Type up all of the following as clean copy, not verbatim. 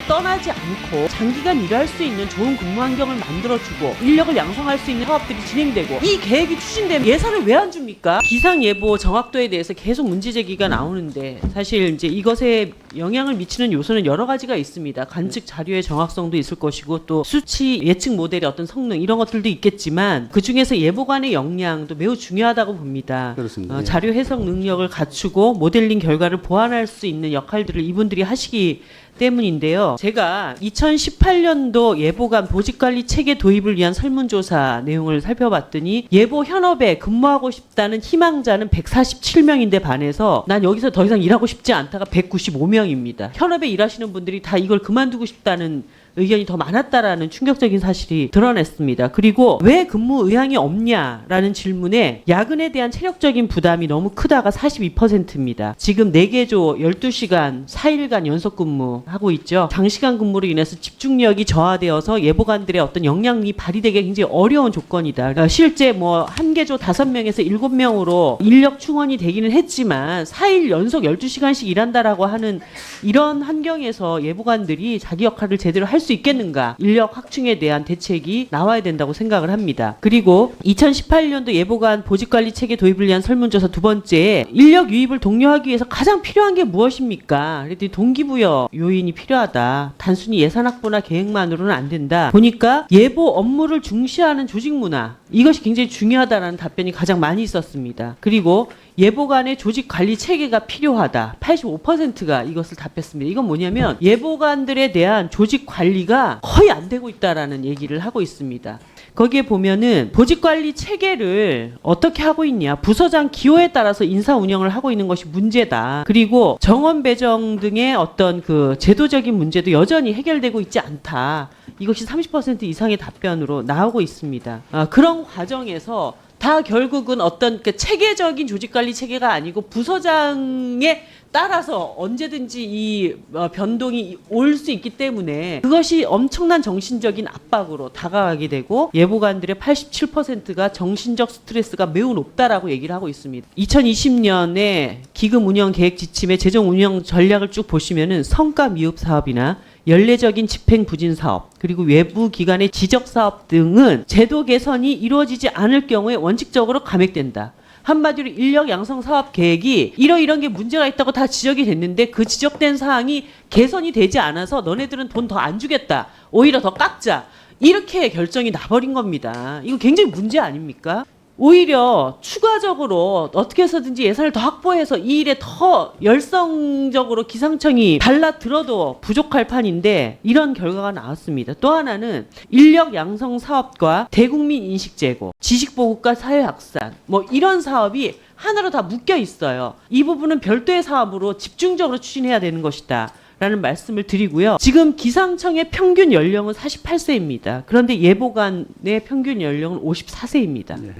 떠나지 않고 장기간 일할 수 있는 좋은 근무 환경을 만들어주고 인력을 양성할 수 있는 사업들이 진행되고 이 계획이 추진되면 예산을 왜 안 줍니까? 기상예보 정확도에 대해서 계속 문제 제기가 나오는데 사실 이제 이것에 영향을 미치는 요소는 여러 가지가 있습니다. 관측 자료의 정확성도 있을 것이고 또 수치 예측 모델의 어떤 성능 이런 것들도 있겠지만 그 중에서 예보관의 역량도 매우 중요하다고 봅니다. 그렇습니다. 자료 해석 능력을 갖추고 모델링 결과를 보완할 수 있는 역할들을 이분들이 하시기 때문인데요. 제가 2018년도 예보관 보직관리 체계 도입을 위한 설문조사 내용을 살펴봤더니 예보 현업에 근무하고 싶다는 희망자는 147명인데 반해서 난 여기서 더 이상 일하고 싶지 않다가 195명입니다. 현업에 일하시는 분들이 다 이걸 그만두고 싶다는 의견이 더 많았다라는 충격적인 사실이 드러냈습니다. 그리고 왜 근무 의향이 없냐라는 질문에 야근에 대한 체력적인 부담이 너무 크다가 42%입니다. 지금 4개조 12시간 4일간 연속 근무하고 있죠. 장시간 근무로 인해서 집중력이 저하되어서 예보관들의 어떤 역량이 발휘되기 굉장히 어려운 조건이다. 그러니까 실제 뭐 1개조 5명에서 7명으로 인력 충원이 되기는 했지만 4일 연속 12시간씩 일한다라고 하는 이런 환경에서 예보관들이 자기 역할을 제대로 할 수 있겠는가? 인력 확충에 대한 대책이 나와야 된다고 생각을 합니다. 그리고 2018년도 예보관 보직관리 체계 도입을 위한 설문조사 두 번째, 인력 유입을 독려하기 위해서 가장 필요한 게 무엇입니까? 그랬더니 동기부여 요인이 필요하다. 단순히 예산 확보나 계획만으로는 안 된다. 보니까 예보 업무를 중시하는 조직 문화, 이것이 굉장히 중요하다라는 답변이 가장 많이 있었습니다. 그리고 예보관의 조직 관리 체계가 필요하다. 85%가 이것을 답했습니다. 이건 뭐냐면 예보관들에 대한 조직 관리가 거의 안 되고 있다라는 얘기를 하고 있습니다. 거기에 보면은 보직 관리 체계를 어떻게 하고 있냐, 부서장 기호에 따라서 인사 운영을 하고 있는 것이 문제다. 그리고 정원 배정 등의 어떤 그 제도적인 문제도 여전히 해결되고 있지 않다. 이것이 30% 이상의 답변으로 나오고 있습니다. 그런 과정에서 다 결국은 어떤 그 체계적인 조직관리 체계가 아니고 부서장에 따라서 언제든지 이 변동이 올 수 있기 때문에 그것이 엄청난 정신적인 압박으로 다가가게 되고 예보관들의 87%가 정신적 스트레스가 매우 높다라고 얘기를 하고 있습니다. 2020년에 기금 운영 계획 지침의 재정 운영 전략을 쭉 보시면은 성과 미흡 사업이나 연례적인 집행 부진 사업, 그리고 외부 기관의 지적 사업 등은 제도 개선이 이루어지지 않을 경우에 원칙적으로 감액된다. 한마디로 인력 양성 사업 계획이 이런 게 문제가 있다고 다 지적이 됐는데 그 지적된 사항이 개선이 되지 않아서 너네들은 돈 더 안 주겠다. 오히려 더 깎자. 이렇게 결정이 나버린 겁니다. 이거 굉장히 문제 아닙니까? 오히려 추가적으로 어떻게 해서든지 예산을 더 확보해서 이 일에 더 열성적으로 기상청이 달라들어도 부족할 판인데 이런 결과가 나왔습니다. 또 하나는 인력 양성 사업과 대국민 인식 제고, 지식 보급과 사회 확산, 뭐 이런 사업이 하나로 다 묶여 있어요. 이 부분은 별도의 사업으로 집중적으로 추진해야 되는 것이다. 라는 말씀을 드리고요. 지금 기상청의 평균 연령은 48세입니다. 그런데 예보관의 평균 연령은 54세입니다. 네.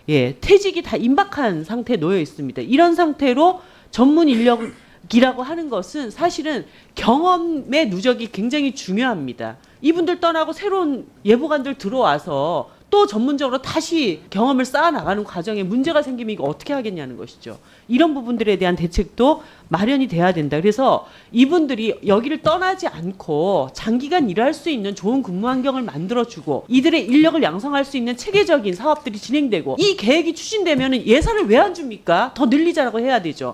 예, 퇴직이 다 임박한 상태에 놓여 있습니다. 이런 상태로 전문 인력이라고 하는 것은 사실은 경험의 누적이 굉장히 중요합니다. 이분들 떠나고 새로운 예보관들 들어와서 또 전문적으로 다시 경험을 쌓아나가는 과정에 문제가 생기면 이거 어떻게 하겠냐는 것이죠. 이런 부분들에 대한 대책도 마련이 돼야 된다. 그래서 이분들이 여기를 떠나지 않고 장기간 일할 수 있는 좋은 근무 환경을 만들어주고 이들의 인력을 양성할 수 있는 체계적인 사업들이 진행되고 이 계획이 추진되면 예산을 왜 안 줍니까? 더 늘리자라고 해야 되죠.